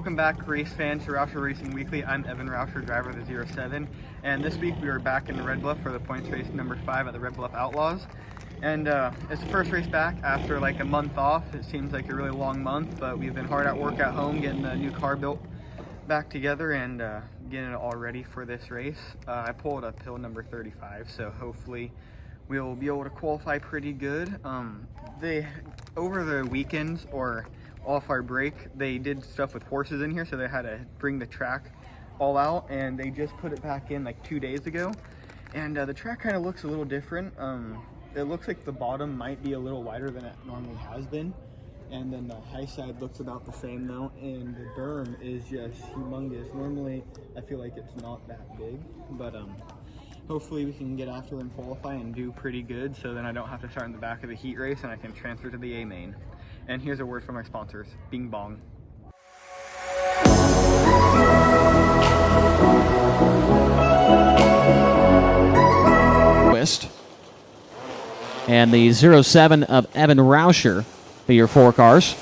Welcome back, race fans, to Rauscher Racing Weekly. I'm Evan Rauscher, driver of the 07, and this week we are back in Red Bluff for the points race number 5 at the Red Bluff Outlaws. And it's the first race back after like a month off. It seems like a really long month, but we've been hard at work at home getting the new car built back together and getting it all ready for this race. I pulled up hill number 35, so hopefully we'll be able to qualify pretty good. Over the weekends or off our break, they did stuff with horses in here, so they had to bring the track all out, and they just put it back in like 2 days ago. And the track kind of looks a little different. It looks like the bottom might be a little wider than it normally has been, and then the high side looks about the same though, and the berm is just humongous. Normally I feel like it's not that big, but hopefully we can get after and qualify and do pretty good, so then I don't have to start in the back of the heat race and I can transfer to the A main. And here's a word from our sponsors, Bing Bong. And the 07 of Evan Rauscher are your 4 cars.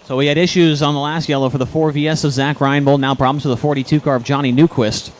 So we had issues on the last yellow for the 4VS of Zach Reinbold. Now problems with the 42 car of Johnny Newquist.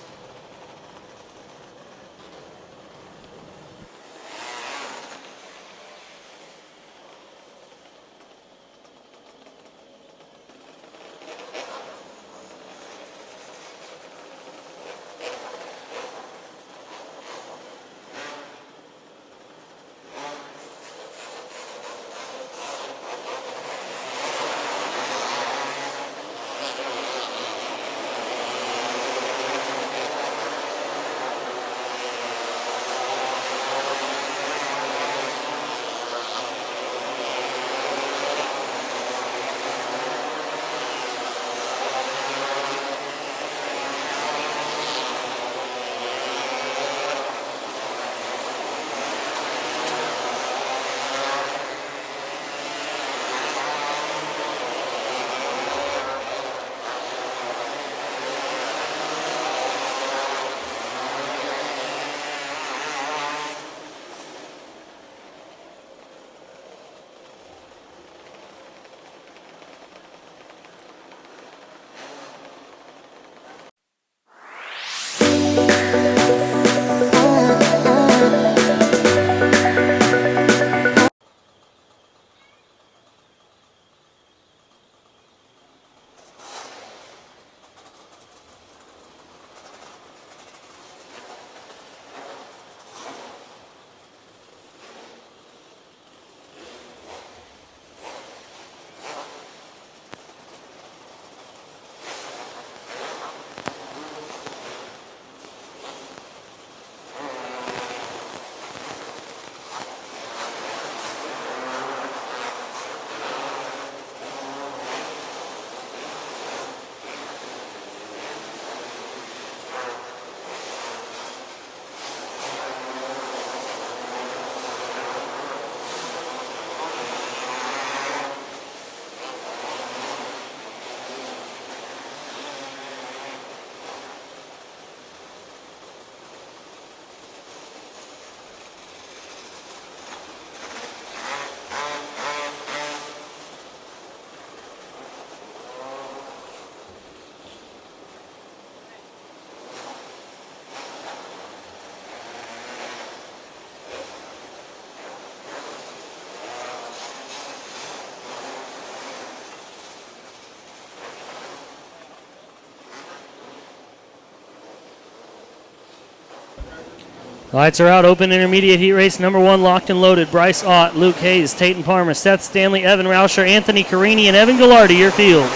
Lights are out. Open intermediate heat race number 1, locked and loaded. Bryce Ott, Luke Hayes, Tatum Palmer, Seth Stanley, Evan Rauscher, Anthony Carini, and Evan Gallardi, your field.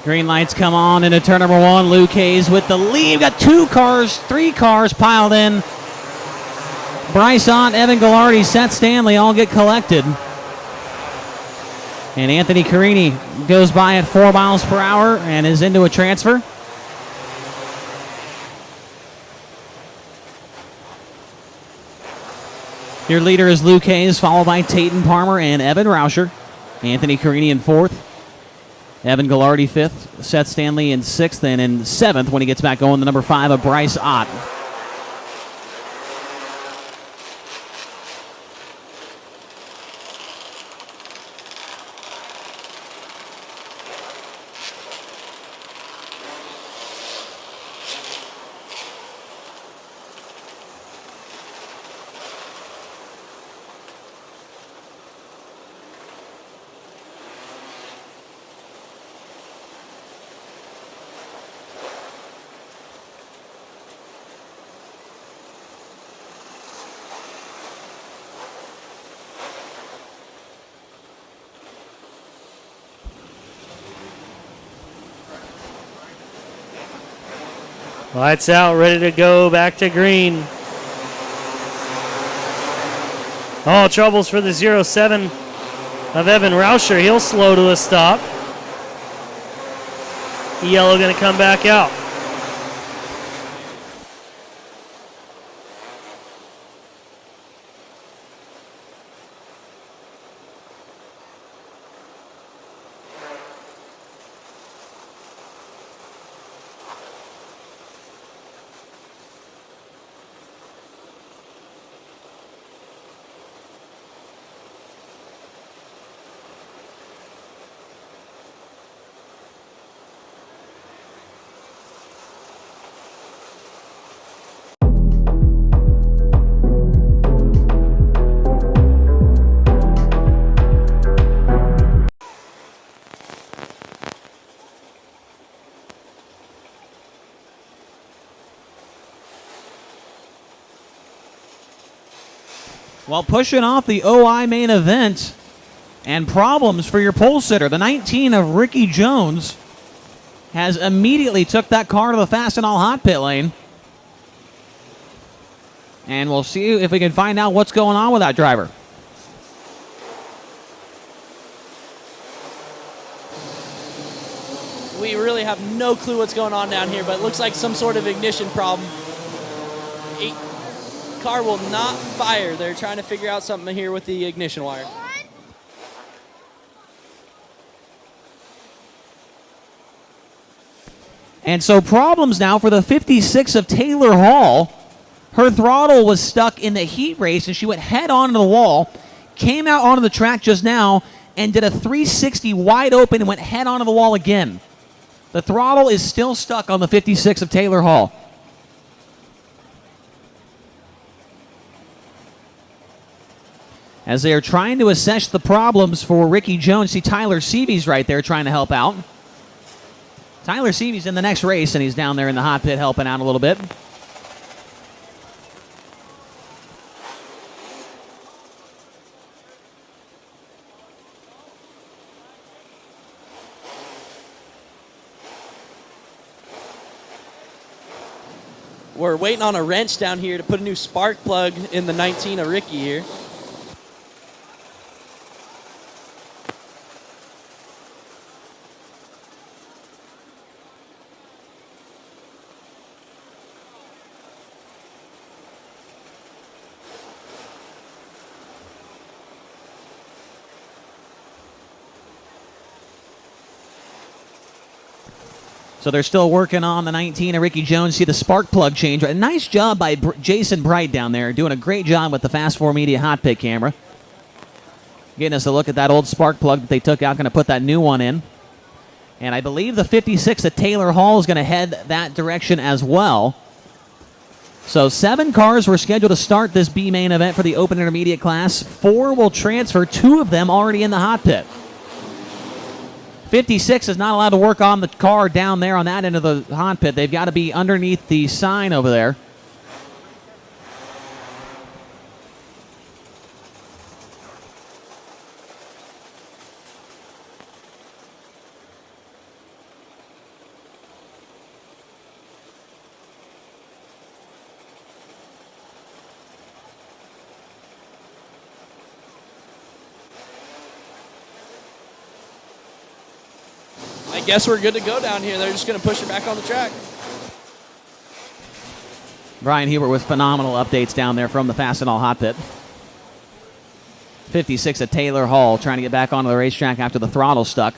Green lights come on into turn number 1. Luke Hayes with the lead. Got 3 cars piled in. Bryce Ott, Evan Gallardi, Seth Stanley all get collected. And Anthony Carini goes by at 4 miles per hour and is into a transfer. Your leader is Luke Hayes, followed by Tatum Palmer and Evan Rauscher. Anthony Carini in 4th. Evan Gallardi 5th. Seth Stanley in 6th. And in 7th, when he gets back going, the number 5 of Bryce Ott. Lights out, ready to go, back to green. All troubles for the 07 of Evan Rauscher. He'll slow to a stop. Yellow going to come back out. Well, pushing off the OI main event and problems for your pole sitter. The 19 of Ricky Jones has immediately took that car to the Fastenal hot pit lane. And we'll see if we can find out what's going on with that driver. We really have no clue what's going on down here, but it looks like some sort of ignition problem. Car will not fire. They're trying to figure out something here with the ignition wire. And so problems now for the 56 of Taylor Hall. Her throttle was stuck in the heat race, and she went head on to the wall, came out onto the track just now, and did a 360 wide open and went head onto the wall again. The throttle is still stuck on the 56 of Taylor Hall. As they are trying to assess the problems for Ricky Jones, see Tyler Seavy's right there trying to help out. Tyler Seavy's in the next race, and he's down there in the hot pit helping out a little bit. We're waiting on a wrench down here to put a new spark plug in the 19 of Ricky here. So they're still working on the 19 of Ricky Jones. See the spark plug change. A nice job by Jason Bright down there, doing a great job with the Fast 4 Media hot pit camera. Getting us a look at that old spark plug that they took out, going to put that new one in. And I believe the 56 at Taylor Hall is going to head that direction as well. So 7 cars were scheduled to start this B main event for the open intermediate class. 4 will transfer, 2 of them already in the hot pit. 56 is not allowed to work on the car down there on that end of the hot pit. They've got to be underneath the sign over there. I guess we're good to go down here. They're just going to push it back on the track. Brian Hubert with phenomenal updates down there from the Fastenal hot pit. 56 at Taylor Hall trying to get back onto the racetrack after the throttle stuck.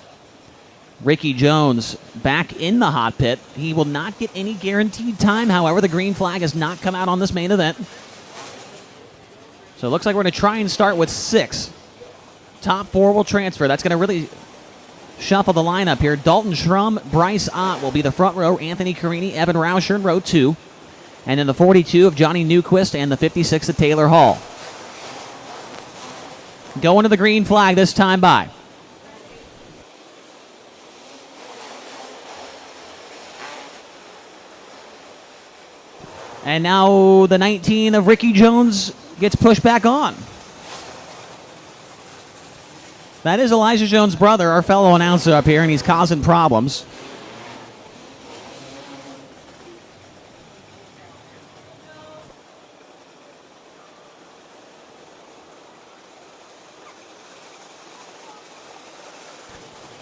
Ricky Jones back in the hot pit. He will not get any guaranteed time. However, the green flag has not come out on this main event. So it looks like we're going to try and start with 6. Top 4 will transfer. That's going to really shuffle the lineup here. Dalton Schrum, Bryce Ott will be the front row. Anthony Carini, Evan Rauscher in row 2. And then the 42 of Johnny Newquist and the 56 of Taylor Hall. Going to the green flag this time by. And now the 19 of Ricky Jones gets pushed back on. That is Elijah Jones' brother, our fellow announcer up here, and he's causing problems.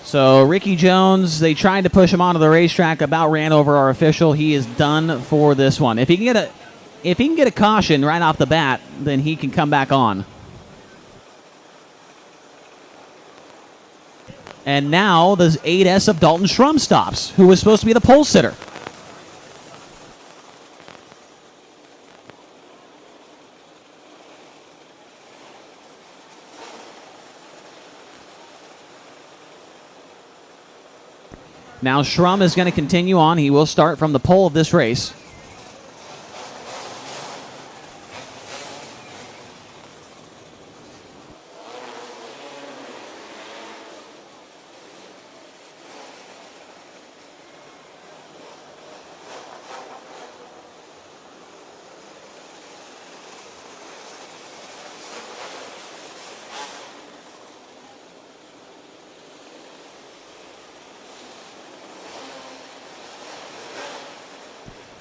So Ricky Jones, they tried to push him onto the racetrack, about ran over our official. He is done for this one. If he can get a caution right off the bat, then he can come back on. And now the 8S of Dalton Schrum stops, who was supposed to be the pole sitter. Now Schrum is going to continue on. He will start from the pole of this race.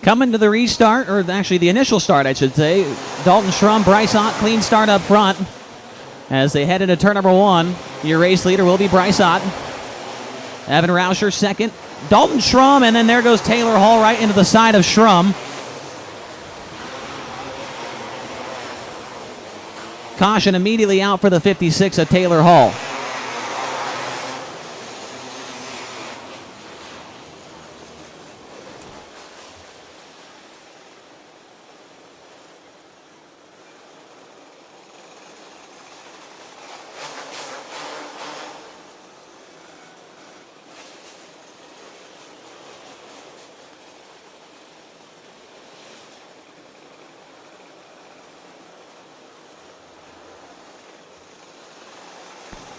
Coming to the restart, or actually the initial start, I should say. Dalton Schrum, Bryce Ott, clean start up front. As they head into turn number 1, your race leader will be Bryce Ott. Evan Rauscher second. Dalton Schrum, and then there goes Taylor Hall right into the side of Schrum. Caution immediately out for the 56 of Taylor Hall.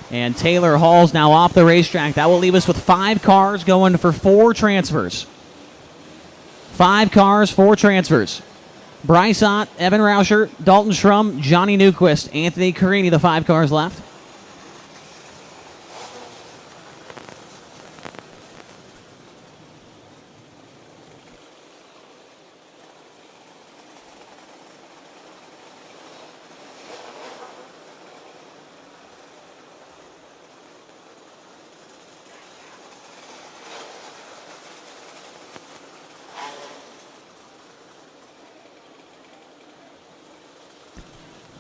And Taylor Hall's now off the racetrack. That will leave us with 5 cars going for 4 transfers. 5 cars, 4 transfers. Bryce Ott, Evan Rauscher, Dalton Schrum, Johnny Newquist, Anthony Carini, the 5 cars left.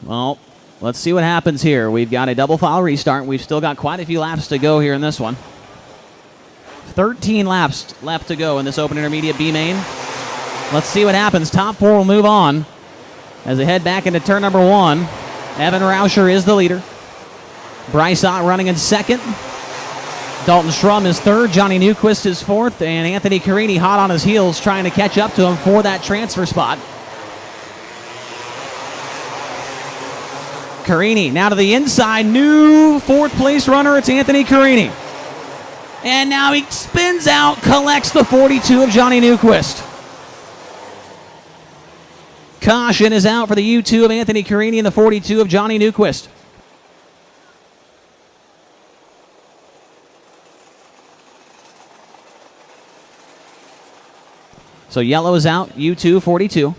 Well, let's see what happens here. We've got a double file restart. We've still got quite a few laps to go here in this one. 13 laps left to go in this open intermediate B main. Let's see what happens. Top 4 will move on as they head back into turn number 1. Evan Rauscher is the leader. Bryce Ott running in second. Dalton Schrum is third. Johnny Newquist is fourth. And Anthony Carini hot on his heels trying to catch up to him for that transfer spot. Carini now to the inside. New 4th place runner. It's Anthony Carini. And now he spins out, collects the 42 of Johnny Newquist. Caution is out for the U2 of Anthony Carini and the 42 of Johnny Newquist. So yellow is out, U2, 42.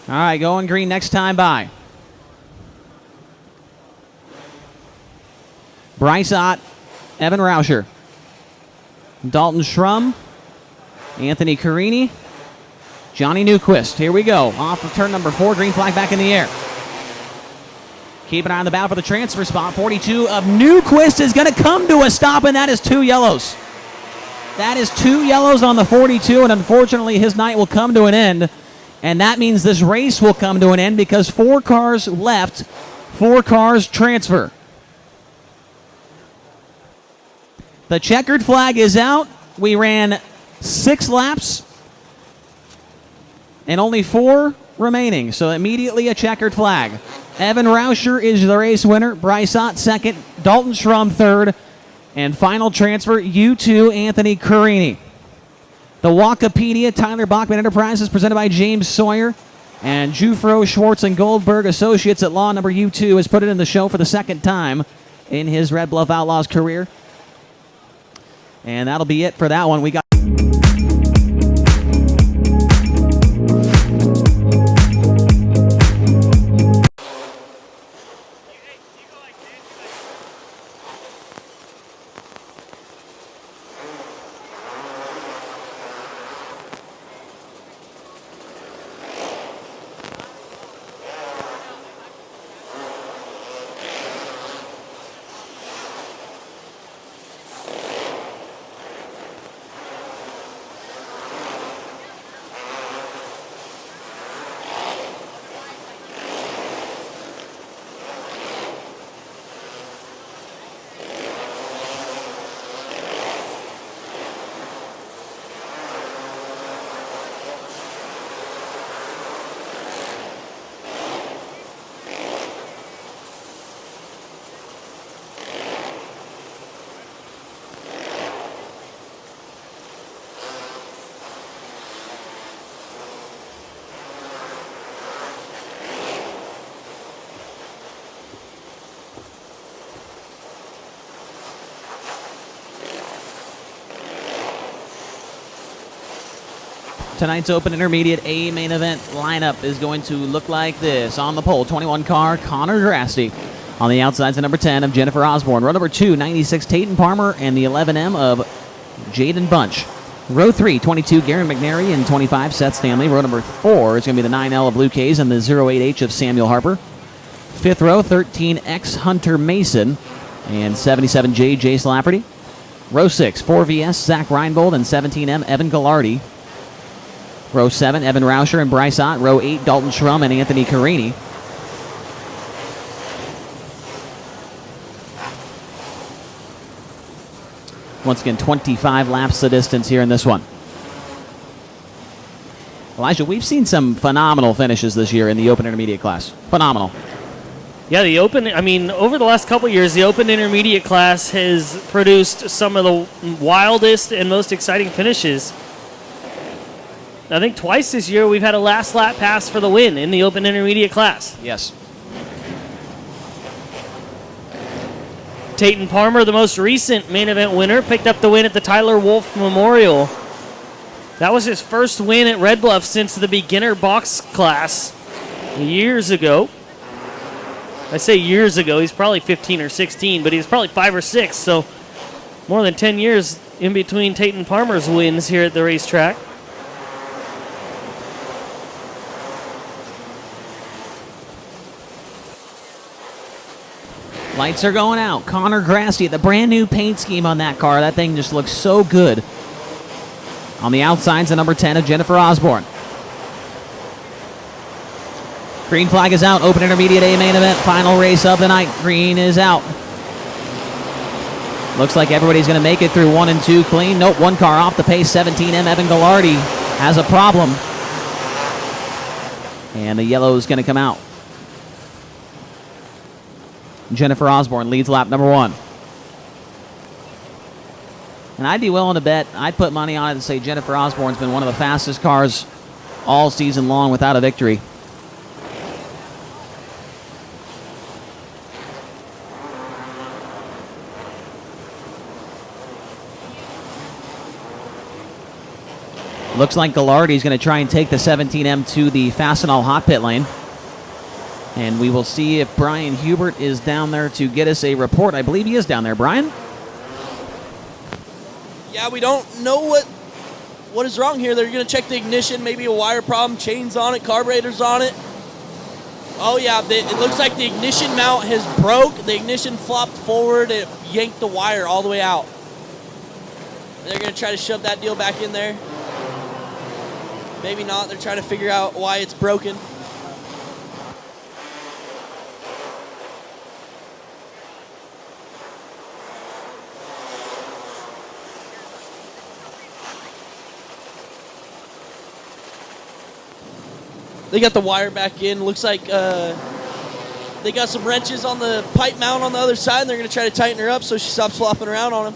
All right, going green next time by. Bryce Ott, Evan Rauscher, Dalton Schrum, Anthony Carini, Johnny Newquist. Here we go. Off of turn number 4, green flag back in the air. Keep an eye on the bow for the transfer spot. 42 of Newquist is going to come to a stop, and that is 2 yellows. That is 2 yellows on the 42, and unfortunately his night will come to an end. And that means this race will come to an end because 4 cars left, 4 cars transfer. The checkered flag is out. We ran 6 laps and only 4 remaining, so immediately a checkered flag. Evan Rauscher is the race winner. Bryce Ott second. Dalton Schrum third. And final transfer, U2 Anthony Carini. The Walkopedia Tyler Bachman Enterprises presented by James Sawyer. And Jufro, Schwartz, and Goldberg Associates at Law Number U2 has put it in the show for the second time in his Red Bluff Outlaws career. And that'll be it for that one. We got tonight's Open Intermediate A main event lineup is going to look like this. On the pole, 21 car, Connor Grasty. On the outsides, the number 10 of Jennifer Osborne. Row number 2, 96 Tayton Palmer, and the 11M of Jaden Bunch. Row 3, 22 Garen McNary, and 25 Seth Stanley. Row number 4 is going to be the 9L of Luke Hayes and the 08H of Samuel Harper. Fifth row, 13X Hunter Mason, and 77J Jace Lafferty. Row 6, 4VS Zach Reinbold, and 17M Evan Gallardi. Row 7, Evan Rauscher and Bryce Ott. Row 8, Dalton Schrum and Anthony Carini. Once again, 25 laps the distance here in this one. Elijah, we've seen some phenomenal finishes this year in the Open Intermediate class. Phenomenal. Yeah, the Open, over the last couple of years, the Open Intermediate class has produced some of the wildest and most exciting finishes. I think twice this year we've had a last lap pass for the win in the Open Intermediate class. Yes. Tayton Palmer, the most recent main event winner, picked up the win at the Tyler Wolf Memorial. That was his first win at Red Bluff since the beginner box class years ago. I say years ago, he's probably 15 or 16, but he was probably 5 or 6, so more than 10 years in between Tayton Palmer's wins here at the racetrack. Lights are going out. Connor Grasty, the brand new paint scheme on that car. That thing just looks so good. On the outside's the number 10 of Jennifer Osborne. Green flag is out. Open Intermediate A main event. Final race of the night. Green is out. Looks like everybody's going to make it through 1 and 2 clean. Nope, one car off the pace. 17M Evan Gallardi has a problem. And the yellow is going to come out. Jennifer Osborne leads lap number 1. And I'd be willing to bet, I'd put money on it and say Jennifer Osborne's been one of the fastest cars all season long without a victory. Looks like Gallardi's going to try and take the 17M to the Fastenal hot pit lane. And we will see if Brian Hubert is down there to get us a report. I believe he is down there. Brian? Yeah, we don't know what is wrong here. They're going to check the ignition, maybe a wire problem, chains on it, carburetors on it. Oh, yeah, it looks like the ignition mount has broke. The ignition flopped forward. It yanked the wire all the way out. They're going to try to shove that deal back in there. Maybe not. They're trying to figure out why it's broken. They got the wire back in. Looks like they got some wrenches on the pipe mount on the other side, and they're going to try to tighten her up so she stops flopping around on them.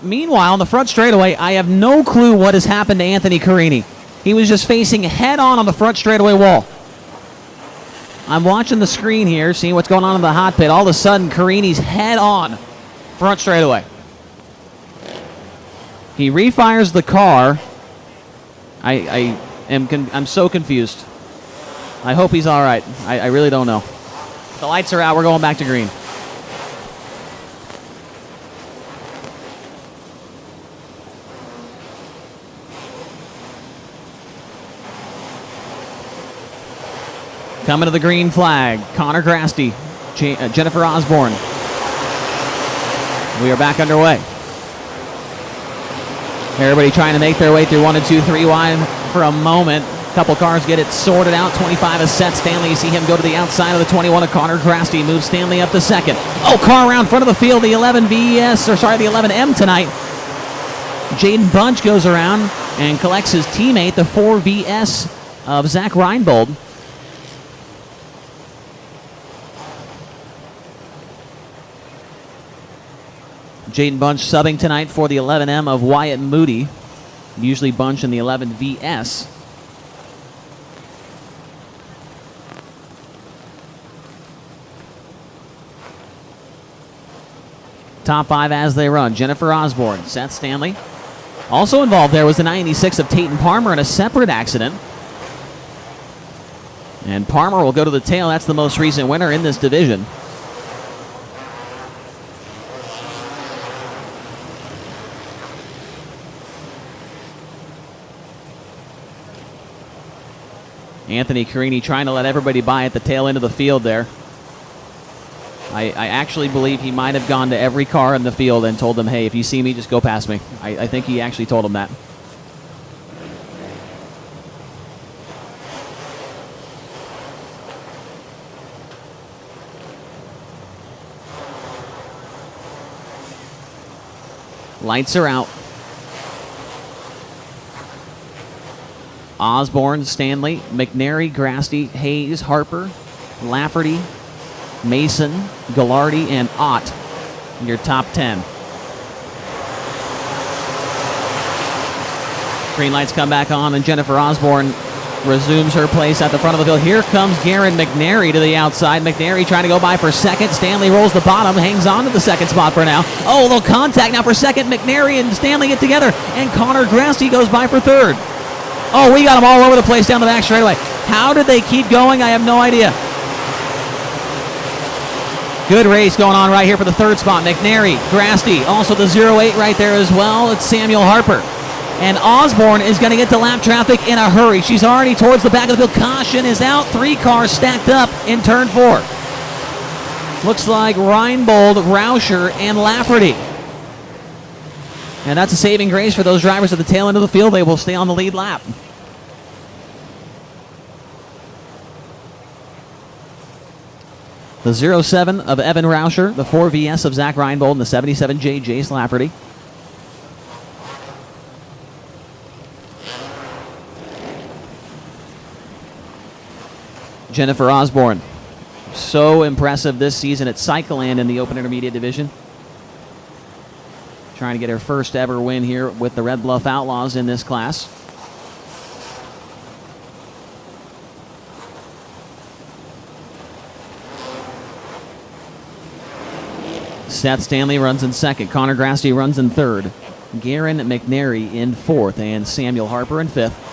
Meanwhile, on the front straightaway, I have no clue what has happened to Anthony Carini. He was just facing head-on on the front straightaway wall. I'm watching the screen here, seeing what's going on in the hot pit. All of a sudden, Carini's head-on front straightaway. He refires the car. I'm so confused. I hope he's all right. I really don't know. The lights are out. We're going back to green. Coming to the green flag, Connor Grasty, Jennifer Osborne. We are back underway. Everybody trying to make their way through 1 and 2, 3 wide for a moment. A couple cars get it sorted out. 25 is Seth Stanley. You see him go to the outside of the 21 of Connor Grasty. Moves Stanley up to second. Oh, car around front of the field. The 11 VES, or sorry, the 11M tonight. Jaden Bunch goes around and collects his teammate, the 4 VS of Zach Reinbold. Jaden Bunch subbing tonight for the 11M of Wyatt Moody. Usually Bunch in the 11 VS. Top 5 as they run. Jennifer Osborne, Seth Stanley. Also involved there was the 96 of Tayton Parmer in a separate accident. And Parmer will go to the tail. That's the most recent winner in this division. Anthony Carini trying to let everybody by at the tail end of the field there. I actually believe he might have gone to every car in the field and told them, hey, if you see me, just go past me. I think he actually told them that. Lights are out. Osborne, Stanley, McNary, Grasty, Hayes, Harper, Lafferty, Mason, Gallardi, and Ott in your top 10. Green lights come back on, and Jennifer Osborne resumes her place at the front of the field. Here comes Garen McNary to the outside. McNary trying to go by for second. Stanley rolls the bottom, hangs on to the second spot for now. Oh, a little contact now for second. McNary and Stanley get together, and Connor Grasty goes by for third. Oh, we got them all over the place down the back straightaway. How did they keep going? I have no idea. Good race going on right here for the third spot. McNary, Grasty, also the 08 right there as well. It's Samuel Harper. And Osborne is going to get to lap traffic in a hurry. She's already towards the back of the field. Caution is out. 3 cars stacked up in turn 4. Looks like Reinbold, Rauscher, and Lafferty. And that's a saving grace for those drivers at the tail end of the field. They will stay on the lead lap. The 07 of Evan Rauscher, the 4 VS of Zach Reinbold, and the 77J Jace Lafferty. Jennifer Osborne, so impressive this season at Cycleland in the Open Intermediate Division. Trying to get her first ever win here with the Red Bluff Outlaws in this class. Seth Stanley runs in second. Connor Grasty runs in third. Garen McNary in fourth. And Samuel Harper in fifth.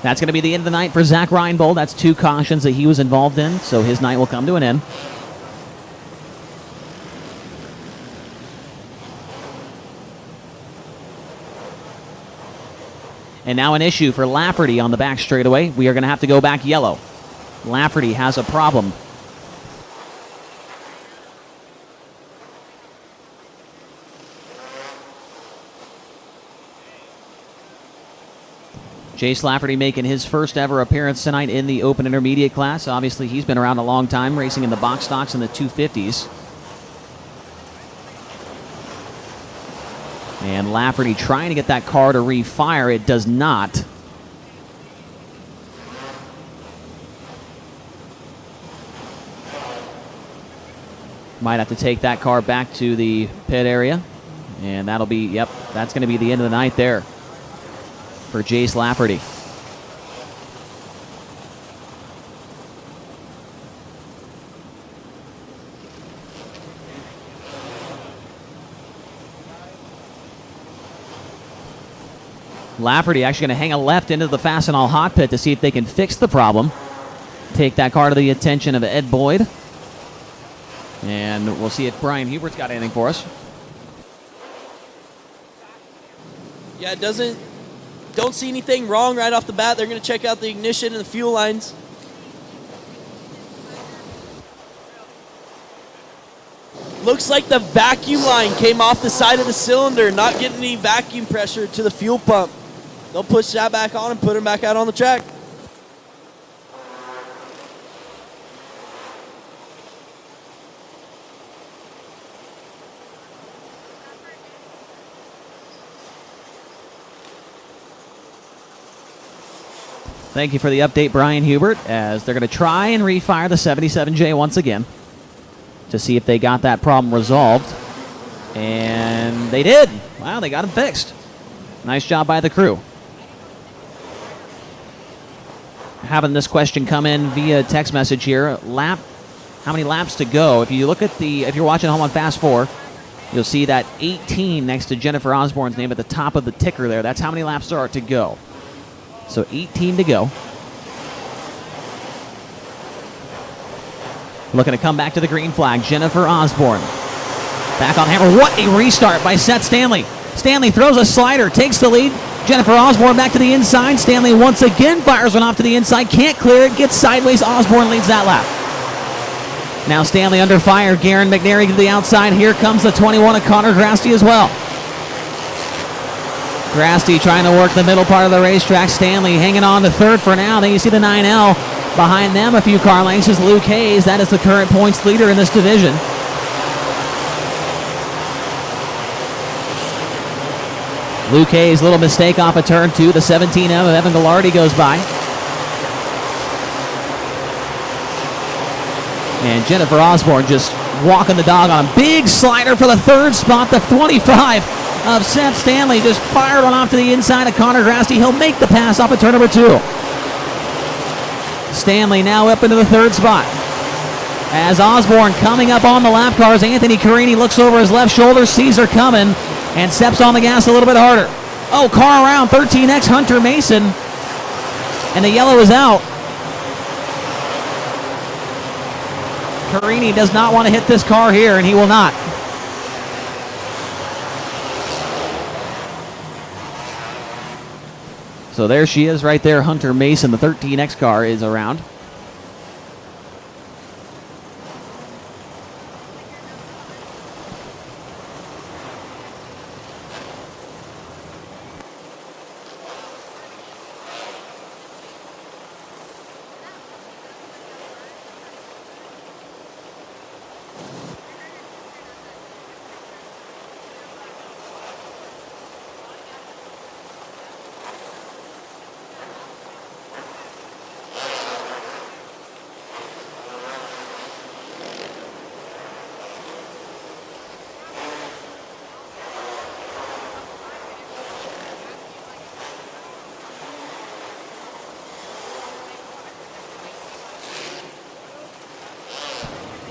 That's going to be the end of the night for Zach Reinbold. That's 2 cautions that he was involved in, so his night will come to an end. And now an issue for Lafferty on the back straightaway. We are going to have to go back yellow. Lafferty has a problem. Chase Lafferty making his first ever appearance tonight in the Open Intermediate class. Obviously, he's been around a long time, racing in the box stocks in the 250s. And Lafferty trying to get that car to refire. It does not. Might have to take that car back to the pit area. And that'll be, yep, that's going to be the end of the night there for Jace Lafferty. Lafferty actually going to hang a left into the Fastenal hot pit to see if they can fix the problem. Take that car to the attention of Ed Boyd. And we'll see if Brian Hubert's got anything for us. Yeah, don't see anything wrong right off the bat. They're going to check out the ignition and the fuel lines. Looks like the vacuum line came off the side of the cylinder, not getting any vacuum pressure to the fuel pump. They'll push that back on and put him back out on the track. Thank you for the update, Brian Hubert, as they're going to try and refire the 77J once again to see if they got that problem resolved. And they did. Wow, they got it fixed. Nice job by the crew. Having this question come in via text message here. How many laps to go? If you look at if you're watching home on Fast 4, you'll see that 18 next to Jennifer Osborne's name at the top of the ticker there. That's how many laps there are to go. So 18 to go. Looking to come back to the green flag. Jennifer Osborne. Back on hammer. What a restart by Seth Stanley. Stanley throws a slider, takes the lead. Jennifer Osborne back to the inside. Stanley once again fires one off to the inside. Can't clear it. Gets sideways. Osborne leads that lap. Now Stanley under fire. Garen McNary to the outside. Here comes the 21 of Connor Grasty as well. Grasty trying to work the middle part of the racetrack. Stanley hanging on to third for now. Then you see the 9L. Behind them a few car lengths is Luke Hayes. That is the current points leader in this division. Luke Hayes, little mistake off of turn 2. The 17M of Evan Gallardi goes by. And Jennifer Osborne just walking the dog on a big slider for the third spot. The 25 of Seth Stanley just fired one off to the inside of Connor Grasty. He'll make the pass off of turn number 2. Stanley now up into the third spot. As Osborne coming up on the lap cars, Anthony Carini looks over his left shoulder, sees her coming, and steps on the gas a little bit harder. Oh, car around, 13X Hunter Mason. And the yellow is out. Carini does not want to hit this car here, and he will not. So there she is right there, Hunter Mason. The 13X car is around.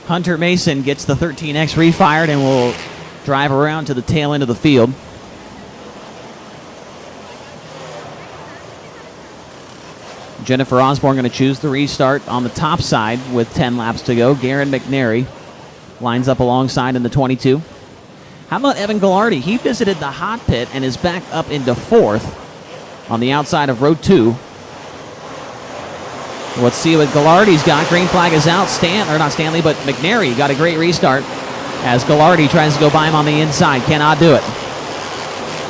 Hunter Mason gets the 13X refired and will drive around to the tail end of the field. Jennifer Osborne going to choose the restart on the top side with 10 laps to go. Garen McNary lines up alongside in the 22. How about Evan Ghilardi? He visited the hot pit and is back up into 4th on the outside of row 2. Let's see what Ghilardi's got. Green flag is out. But McNary got a great restart as Ghilardi tries to go by him on the inside. Cannot do it.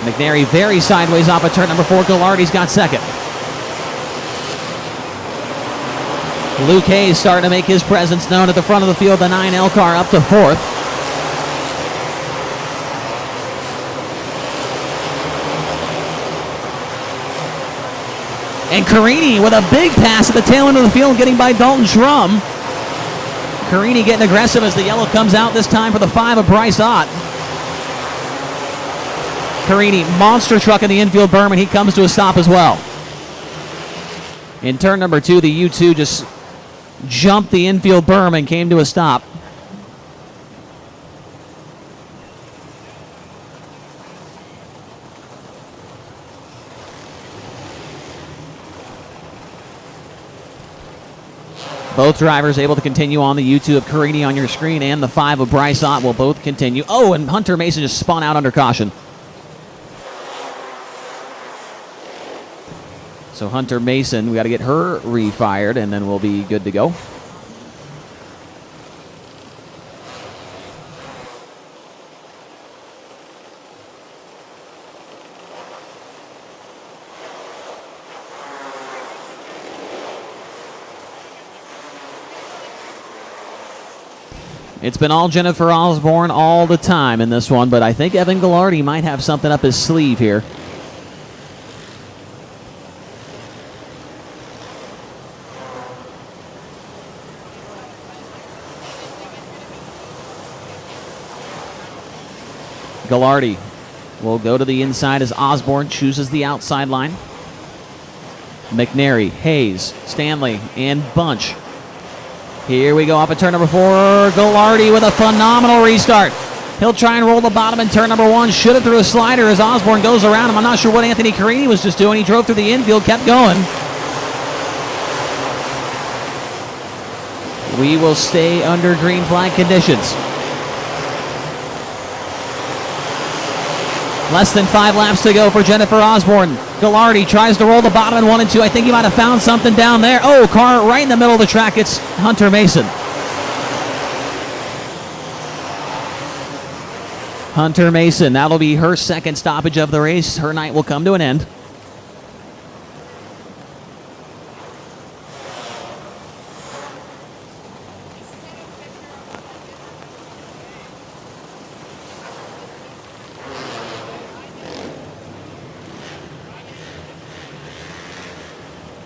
McNary very sideways off of turn number 4. Ghilardi's got second. Luke Hayes starting to make his presence known at the front of the field. The 9L car up to 4th. And Carini with a big pass at the tail end of the field, getting by Dalton Schrum. Carini getting aggressive as the yellow comes out, this time for the 5 of Bryce Ott. Carini, monster truck in the infield berm, and he comes to a stop as well. In turn number 2, the U2 just jumped the infield berm and came to a stop. Both drivers able to continue on. The U2 of Carini on your screen and the 5 of Bryce Ott will both continue. Oh, and Hunter Mason just spun out under caution. So Hunter Mason, we got to get her refired, and then we'll be good to go. It's been all Jennifer Osborne all the time in this one, but I think Evan Ghilardi might have something up his sleeve here. Ghilardi will go to the inside as Osborne chooses the outside line. McNary, Hayes, Stanley, and Bunch. Here we go off of turn number 4. Ghilardi with a phenomenal restart. He'll try and roll the bottom in turn number 1. Should have threw a slider as Osborne goes around him. I'm not sure what Anthony Carini was just doing. He drove through the infield, kept going. We will stay under green flag conditions. Less than 5 laps to go for Jennifer Osborne. Ghilardi tries to roll the bottom in 1 and 2. I think he might have found something down there. Oh, car right in the middle of the track. It's Hunter Mason. Hunter Mason, that'll be her second stoppage of the race. Her night will come to an end.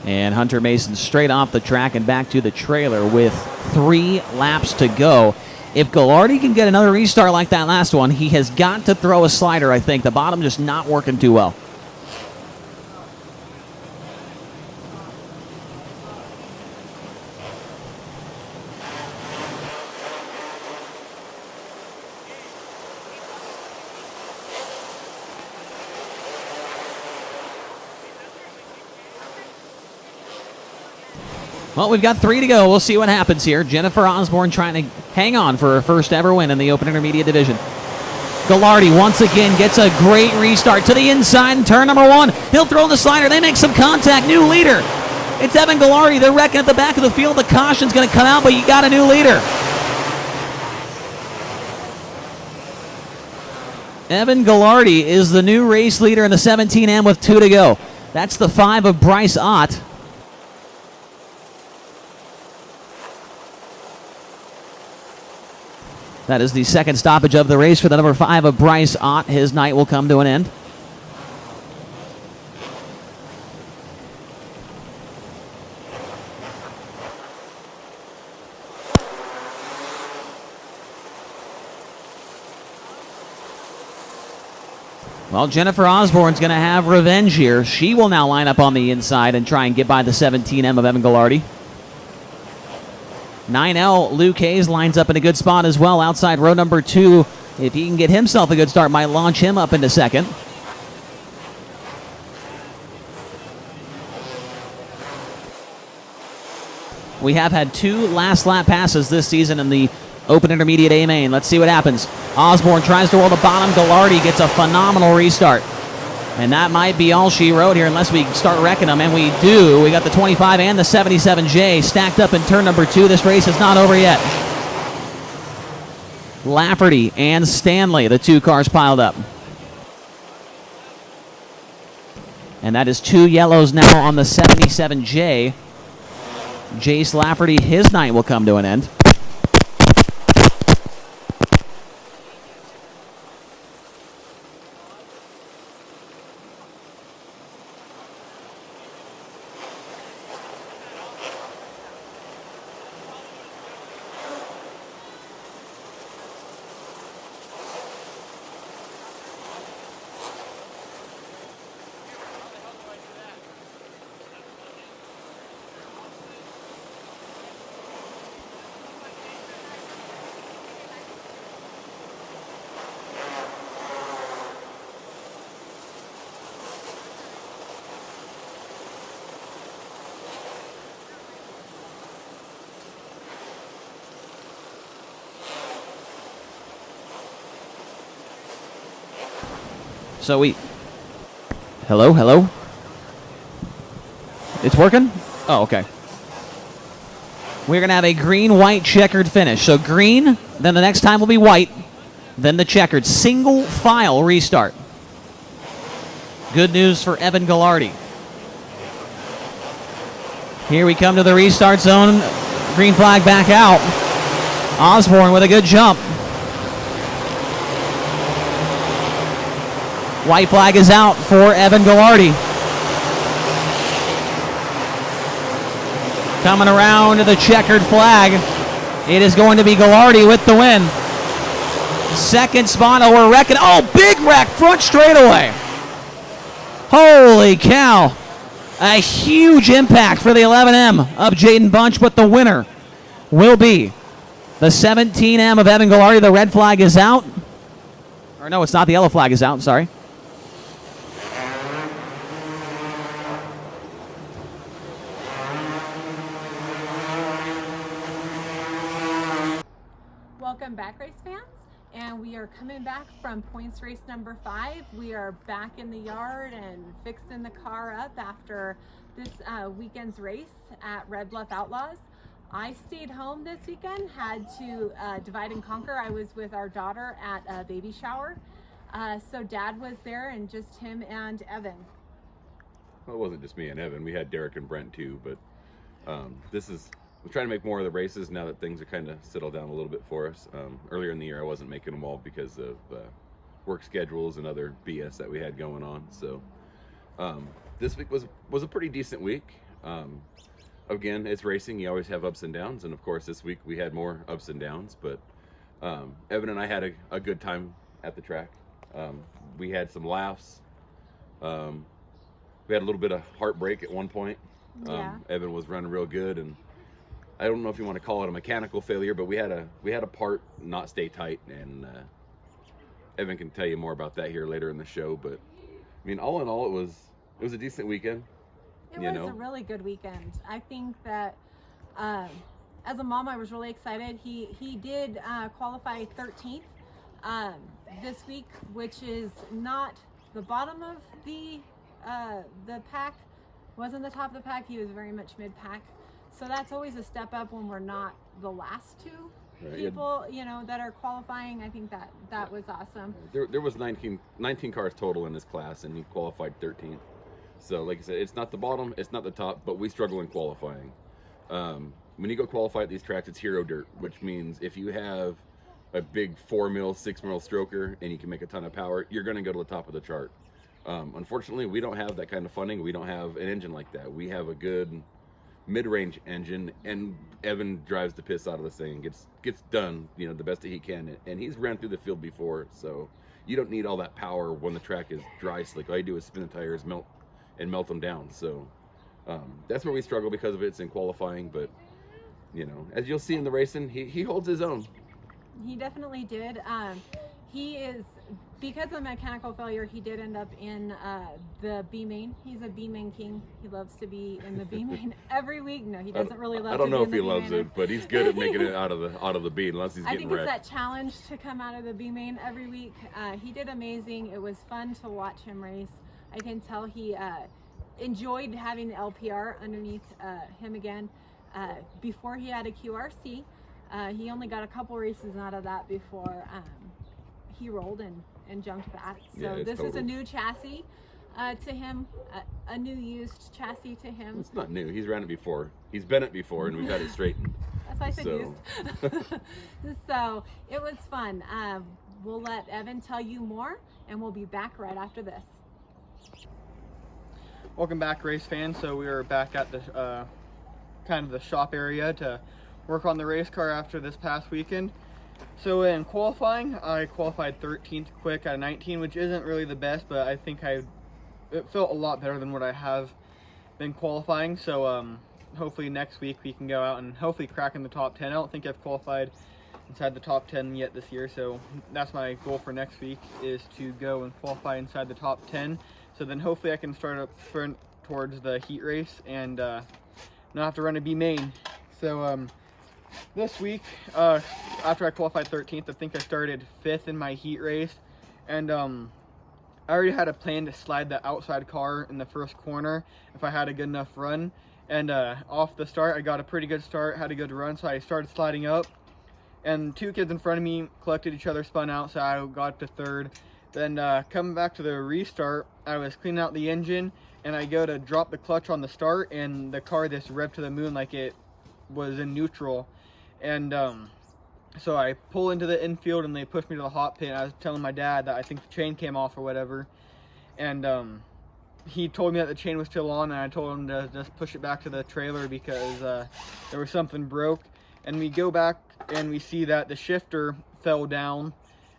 And Hunter Mason straight off the track and back to the trailer with 3 laps to go. If Ghilardi can get another restart like that last one, he has got to throw a slider, I think. The bottom just not working too well. Well, we've got 3 to go. We'll see what happens here. Jennifer Osborne trying to hang on for her first ever win in the Open Intermediate Division. Ghilardi once again gets a great restart to the inside in turn number 1. He'll throw the slider. They make some contact. New leader. It's Evan Ghilardi. They're wrecking at the back of the field. The caution's going to come out, but you got a new leader. Evan Ghilardi is the new race leader in the 17M with 2 to go. That's the 5 of Bryce Ott. That is the second stoppage of the race for the number 5 of Bryce Ott. His night will come to an end. Well, Jennifer Osborne's going to have revenge here. She will now line up on the inside and try and get by the 17M of Evan Ghilardi. 9L Luke Hayes lines up in a good spot as well outside row number 2. If he can get himself a good start, might launch him up into second. We have had 2 last lap passes this season in the Open Intermediate A main. Let's see what happens. Osborne tries to roll the bottom. Gallardi gets a phenomenal restart. And that might be all she wrote here unless we start wrecking them, and we do. We got the 25 and the 77J stacked up in turn number 2. This race is not over yet. Lafferty and Stanley, the 2 cars piled up. And that is 2 yellows now on the 77J. Jace Lafferty, his night will come to an end. So we... Hello? It's working? Oh, okay. We're going to have a green-white checkered finish. So green, then the next time will be white, then the checkered. Single file restart. Good news for Evan Gallardi. Here we come to the restart zone. Green flag back out. Osborne with a good jump. White flag is out for Evan Gallardi. Coming around to the checkered flag. It is going to be Gallardi with the win. Second spot, oh, we're wrecking. Oh, big wreck, front straightaway. Holy cow. A huge impact for the 11M of Jaden Bunch, but the winner will be the 17M of Evan Gallardi. The red flag is out. Or no, it's not. The yellow flag is out. I'm sorry. Welcome back, race fans, and we are coming back from points race number 5. We are back in the yard and fixing the car up after this weekend's race at Red Bluff Outlaws. I stayed home this weekend, had to divide and conquer. I was with our daughter at a baby shower, so Dad was there and just him and Evan. Well, it wasn't just me and Evan. We had Derek and Brent too, but we're trying to make more of the races now that things are kind of settled down a little bit for us. Earlier in the year, I wasn't making them all because of work schedules and other BS that we had going on. So this week was a pretty decent week. Again, it's racing. You always have ups and downs. And of course, this week we had more ups and downs. But Evan and I had a good time at the track. We had some laughs. We had a little bit of heartbreak at one point. Yeah. Evan was running real good, and I don't know if you want to call it a mechanical failure, but we had a part not stay tight, and Evan can tell you more about that here later in the show. But I mean, all in all, it was a decent weekend. It was a really good weekend. I think that as a mom, I was really excited. He did qualify 13th this week, which is not the bottom of the pack. Wasn't the top of the pack. He was very much mid-pack. So that's always a step up when we're not the last two people, that are qualifying. I think that was awesome. There was 19 cars total in this class, and he qualified 13th. So like I said, it's not the bottom, it's not the top, but we struggle in qualifying. When you go qualify at these tracks, it's hero dirt, which means if you have a big 4 6 mil stroker and you can make a ton of power, you're going to go to the top of the chart. Unfortunately, we don't have that kind of funding. We don't have an engine like that. We have a good mid-range engine, and Evan drives the piss out of this thing and gets done, the best that he can. And he's ran through the field before, so you don't need all that power when the track is dry slick. All you do is spin the tires, melt them down. So that's where we struggle because of it. It's in qualifying, but you know, as you'll see in the racing, he holds his own. He definitely did. He is, because of mechanical failure, he did end up in the B main. He's a B main king. He loves to be in the B main every week. No, he doesn't really love. I don't to know be if in he the loves B-main. it, but he's good at making it out of the B unless he's I getting think wrecked. it's that challenge to come out of the B main every week. He did amazing. It was fun to watch him race. I can tell he enjoyed having the LPR underneath him again. Before he had a QRC, he only got a couple races out of that before he rolled and jumped back. So Yeah, it's this is a total. new chassis to him, a new used chassis to him. It's not new. He's ran it before. He's been it before, and we've had it straightened. That's why I said So. used. So it was fun. We'll let Evan tell you more, and we'll be back right after this. Welcome back, race fans. So we are back at the kind of the shop area to work on the race car after this past weekend. So in qualifying, I qualified 13th quick out of 19, which isn't really the best, but I think it felt a lot better than what I have been qualifying. So hopefully next week we can go out and hopefully crack in the top 10. I don't think I've qualified inside the top 10 yet this year, so that's my goal for next week, is to go and qualify inside the top 10. So then hopefully I can start up front towards the heat race and not have to run a B main. So this week, after I qualified 13th, I think I started 5th in my heat race, and I already had a plan to slide the outside car in the first corner if I had a good enough run. And off the start, I got a pretty good start, had a good run, so I started sliding up. And two kids in front of me collected each other, spun out, so I got to 3rd. Then coming back to the restart, I was cleaning out the engine, and I go to drop the clutch on the start, and the car just revved to the moon like it was in neutral. And so I pull into the infield, and they push me to the hot pit. I was telling my dad that I think the chain came off or whatever, and he told me that the chain was still on, and I told him to just push it back to the trailer because there was something broke. And we go back and we see that the shifter fell down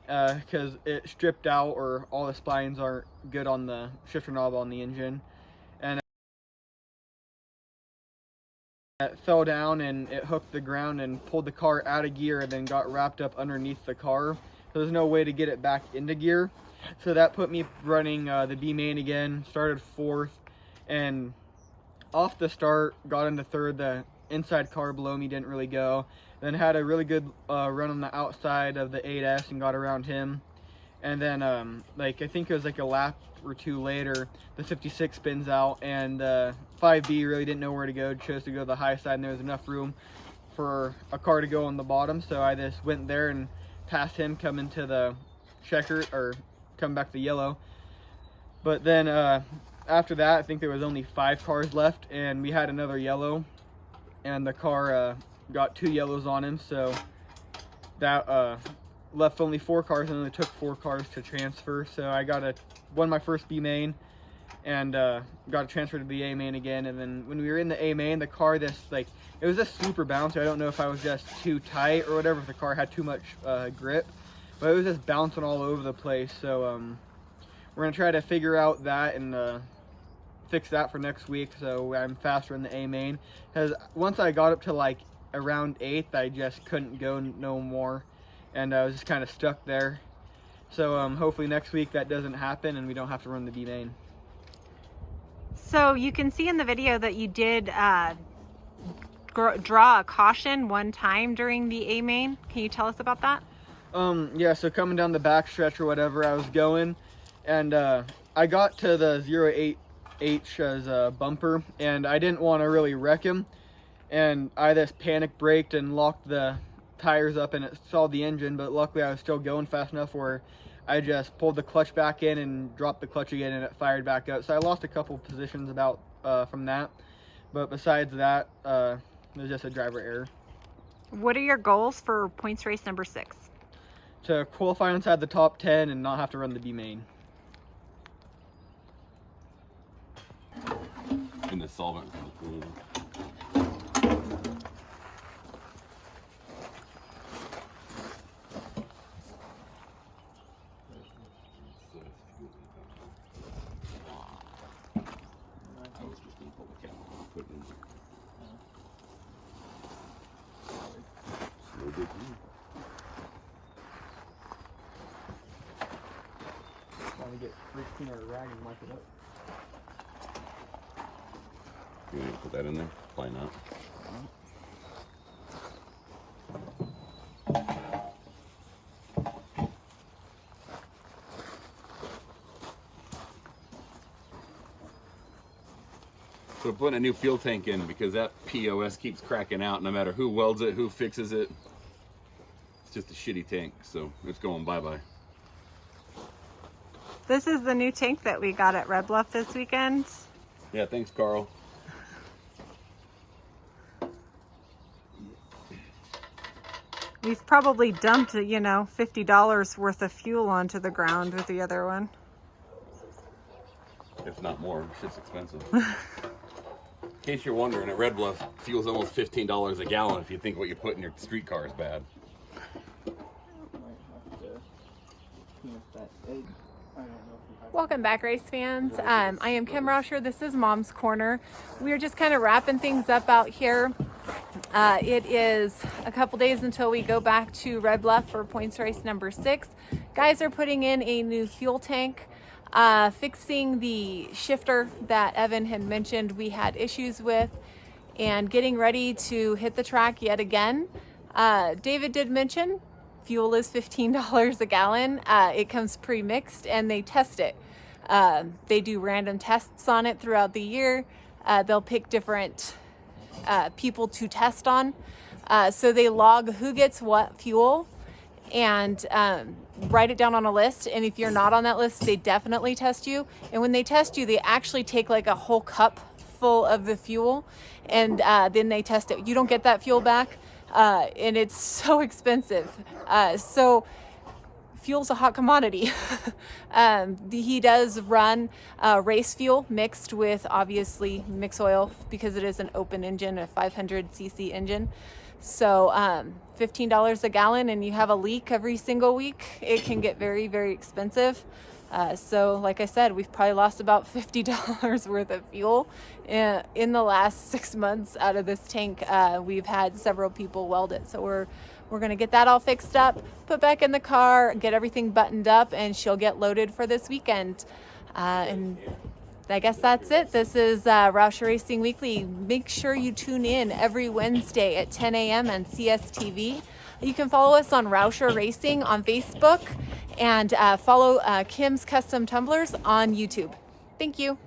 because it stripped out, or all the splines aren't good on the shifter knob on the engine. And it fell down and it hooked the ground and pulled the car out of gear, and then got wrapped up underneath the car. So there's no way to get it back into gear. So that put me running the B main again, started 4th, and off the start, got into 3rd. The inside car below me didn't really go. Then had a really good run on the outside of the 8S and got around him. And then, I think it was like a lap or two later, the 56 spins out, and 5B really didn't know where to go, chose to go to the high side, and there was enough room for a car to go on the bottom. So I just went there and passed him coming to the checker, or coming back to yellow. But then after that, I think there was only 5 cars left, and we had another yellow, and the car got 2 yellows on him, so that left only 4 cars, and only took 4 cars to transfer. So I won my first B main, and got transferred to the A main again. And then when we were in the A main, the car it was just super bouncy. I don't know if I was just too tight or whatever, if the car had too much grip, but it was just bouncing all over the place. So we're gonna try to figure out that and fix that for next week, so I'm faster in the A main. Because once I got up to around 8th, I just couldn't go no more, and I was just kind of stuck there. So hopefully next week that doesn't happen and we don't have to run the B main. So you can see in the video that you did draw a caution one time during the A main. Can you tell us about that? Yeah, so coming down the back stretch or whatever, I was going, and I got to the 08H as bumper, and I didn't want to really wreck him, and I just panic braked and locked the tires up, and it stalled the engine. But luckily I was still going fast enough where I just pulled the clutch back in and dropped the clutch again, and it fired back up. So I lost a couple positions from that, but besides that, it was just a driver error. What are your goals for points race number 6? To qualify inside the top 10 and not have to run the B main. In the solvent from the pool. I was just gonna pull the cap and put it in there. get Race Cleaner or rag and wipe it up. You want to put that in there? Probably not. So putting a new fuel tank in because that POS keeps cracking out no matter who welds it, who fixes it. It's just a shitty tank, so it's going bye-bye. This is the new tank that we got at Red Bluff this weekend. Yeah, thanks, Carl. We've probably dumped, you know, $50 worth of fuel onto the ground with the other one. If not more, shit's expensive. In case you're wondering, at Red Bluff, fuel's almost $15 a gallon if you think what you put in your street car is bad. Welcome back, race fans. I am Kim Rauscher. This is Mom's Corner. We are just kind of wrapping things up out here. It is a couple days until we go back to Red Bluff for points race number 6. Guys are putting in a new fuel tank, fixing the shifter that Evan had mentioned we had issues with, and getting ready to hit the track yet again. David did mention fuel is $15 a gallon. It comes pre-mixed and they test it. They do random tests on it throughout the year. They'll pick different people to test on. So they log who gets what fuel and write it down on a list. And if you're not on that list, they definitely test you. And when they test you, they actually take like a whole cup full of the fuel and then they test it. You don't get that fuel back. And it's so expensive. So fuel's a hot commodity. He does run race fuel mixed with obviously mix oil because it is an open engine, a 500cc engine. So $15 a gallon and you have a leak every single week, it can get very, very expensive. So like I said, we've probably lost about $50 worth of fuel in the last 6 months out of this tank. We've had several people weld it. So we're going to get that all fixed up, put back in the car, get everything buttoned up, and she'll get loaded for this weekend. And I guess that's it. This is Rauscher Racing Weekly. Make sure you tune in every Wednesday at 10 a.m. on CSTV. You can follow us on Rauscher Racing on Facebook and follow Kim's Custom Tumblers on YouTube. Thank you.